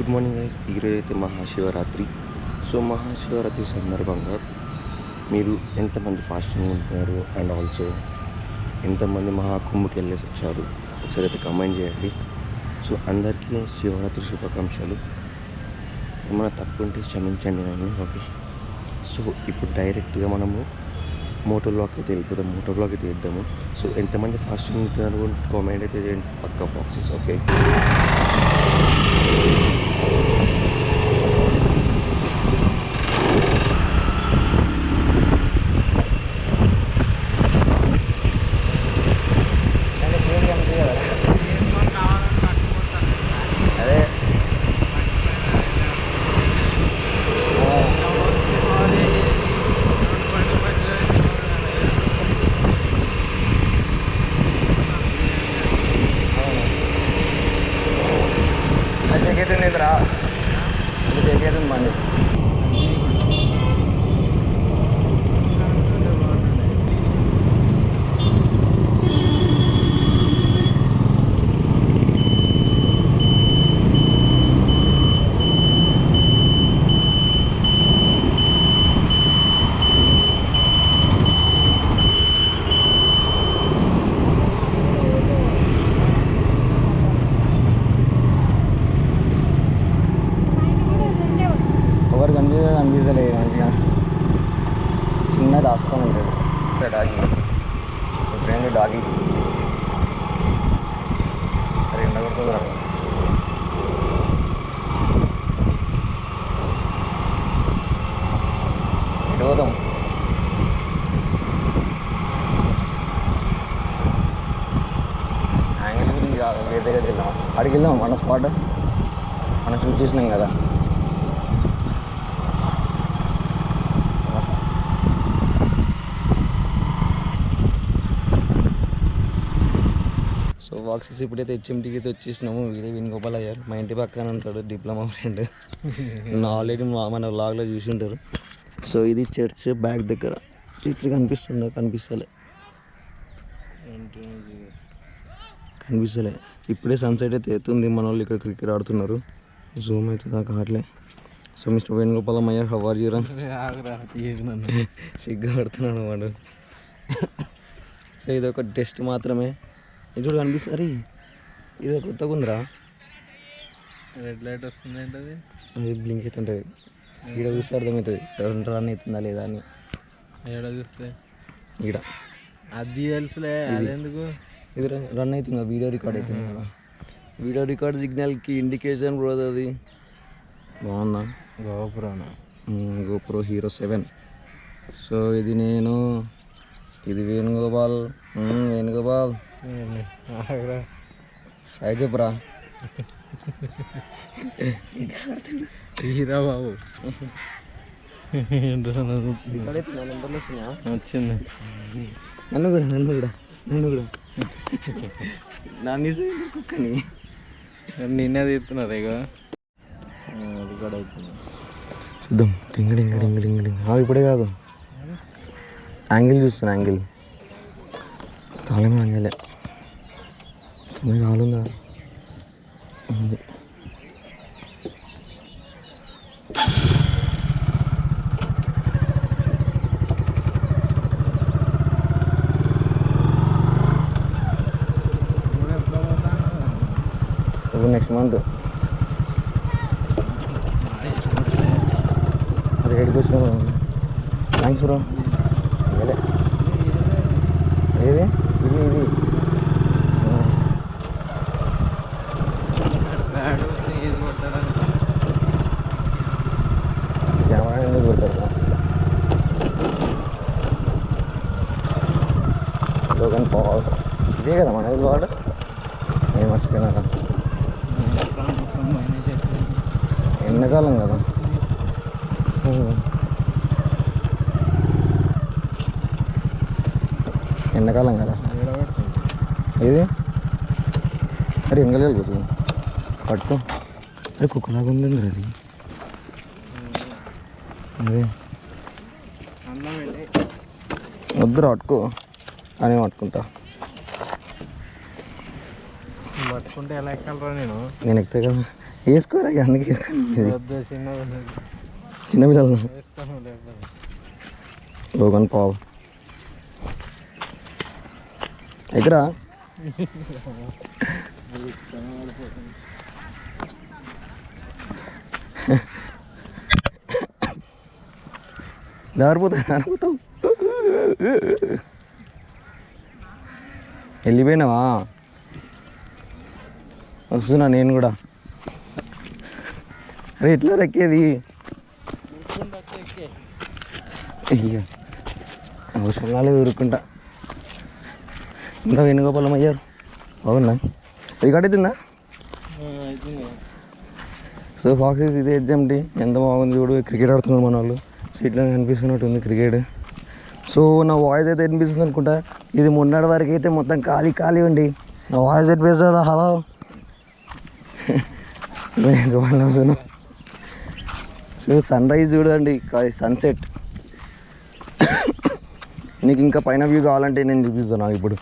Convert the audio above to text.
Good morning guys. ఈరోజు అయితే Mahashivratri. So Mahashivratri సందర్భంగా మీరు ఎంతమంది ఫాస్టింగ్ ఉంటున్నారు అండ్ ఆల్సో ఎంతమంది మహాకుంభకి వెళ్ళేసి వచ్చారు ఒకసారి అయితే కమెంట్ చేయండి. సో అందరికీ శివరాత్రి శుభాకాంక్షలు. ఏమైనా తప్పు ఉంటే క్షమించండి నన్ను. ఓకే, సో ఇప్పుడు డైరెక్ట్గా మనము మోటో బ్లాగ్ అయితే వెళ్ళిపోతాం. మోటో బ్లాగ్ అయితే వేద్దాము. సో ఎంతమంది ఫాస్టింగ్ ఉంటున్నారు కామెంట్ అయితే చేయండి. పక్కా ఫాక్సెస్. ఓకే, మంది అనిపించలేదు. మంచిగా చిన్న దాచుకొని ఉంటాడు డాగి. ఫ్రెండ్ డాగి అరే ఎండ కొడుతుంది రా. ఎటు పోదాం? యాంగిల్ గురించి కాదు, వేరే దగ్గరికి వెళ్దాం. అడిగి వెళ్దాం. మన స్పాట్ మనం షూట్ చేసినాం కదా. సో వాక్సెస్ ఇప్పుడైతే హెచ్ఎంటీకి అయితే వచ్చేసినాము. వీడే వేణుగోపాల్ అయ్యారు, మా ఇంటి పక్కన ఉంటాడు, డిప్లొమా ఫ్రెండ్. ఆల్రెడీ మన వ్లాగ్లో చూసి ఉంటారు. సో ఇది చర్చ్ బ్యాక్ దగ్గర. చర్చ్ కనిపిస్తుందా? కనిపిస్తలే. ఇప్పుడే సన్సెట్ అయితే అవుతుంది. మన వాళ్ళు ఇక్కడ క్రికెట్ ఆడుతున్నారు. జూమ్ అయితే దాకా ఆడలే. సో మిస్టర్ వేణుగోపాలం అయ్యారు, హవర్ జీరా సిగ్గు ఆడుతున్నాడు వాడు. సో ఇది ఒక టెస్ట్ మాత్రమే. ఇది కూడా కనిపిస్తుంది. ఇది కొత్తగా ఉందిరా. రెడ్ లైట్ వస్తుంది ఏంటది? అది బ్లింక్ అయితే ఉంటుంది. ఈడ చూస్తే అర్థమవుతుంది రన్ అవుతుందా లేదా అని. ఈడ చూస్తే ఈడ అది తెలుసులే. అదెందుకు ఇది రన్ అవుతుంది? వీడియో రికార్డ్ అవుతుంది కదా. వీడియో రికార్డ్ సిగ్నల్కి ఇండికేషన్ బ్రో. అది బాగుందా? GoPro hero 7. సో ఇది నేను, ఇది వేణుగోపాల్. వేణుగోపాల్ హాయ్ చెప్పురా. హీరా బాబు వచ్చింది. నన్ను కూడా నన్ను కుక్కని నిన్నే తీస్తున్నారు. ఇక రికార్డ్ అవుతుంది. చూద్దాం. డింగ్ డింగ్ డింగ్ డింగ్ డింగ్. ఇప్పుడే కాదు, యాంగిల్ చూస్తాను. యాంగిల్ తాళమే యాంగిలే. కింద కాలుందా? ఉంది. నెక్స్ట్ మంత్ అది ఎడికి వచ్చినా. Thanks bro. ఏది ఇది ఇది కెమెరా ఎందుకు కొడతారు? లోకన్ పవర్ ఇదే కదా మన వాడు. నేను మర్చిపోయినా. ఎండాకాలం కదా. ఎండాకాలం కదా. ఇది అరే ఎంగలేదు పట్టుకో. అరే కుక్కలాగా ఉంది అది. అదే వద్దురా పట్టుకో అని పట్టుకుంటా. పట్టుకుంటే ఎలా ఎక్కాలరా? నేను ఎక్కుతా కదా. వేసుకోరా ఇక అందుకే వేసుకోండి వద్దు చిన్నగా ఉన్నది. చిన్నపిల్లలు వేసుకోను లేకపోతే. లోగన్ పాల్ ఎక్కరా దారిపోతావు వెళ్ళిపోయినావా వస్తున్నా నేను కూడా అరే ఎట్లా రెక్కేది అయ్యో అవసరం రాలేదు ఊరుకుంటా ఇంకా వేణుగోపాలం అయ్యారు బాగున్నా రికార్డ్ అవుతుందా సో ఫాక్సెస్ ఇది ఎగ్జామ్టీ ఎంత బాగుంది చూడు క్రికెట్ ఆడుతున్నారు మన వాళ్ళు సీట్లో కనిపిస్తున్నట్టు ఉంది క్రికెట్ సో నా వాయిస్ అయితే వినిపిస్తుంది అనుకుంటా ఇది మొన్నటి వరకు అయితే మొత్తం ఖాళీ ఖాళీ ఉండి నా వాయిస్ వినిపిస్తుందా హలో సో సన్ రైజ్ చూడండి సన్సెట్ నీకు ఇంకా పైన వ్యూ కావాలంటే నేను చూపిస్తాను నాకు ఇప్పుడు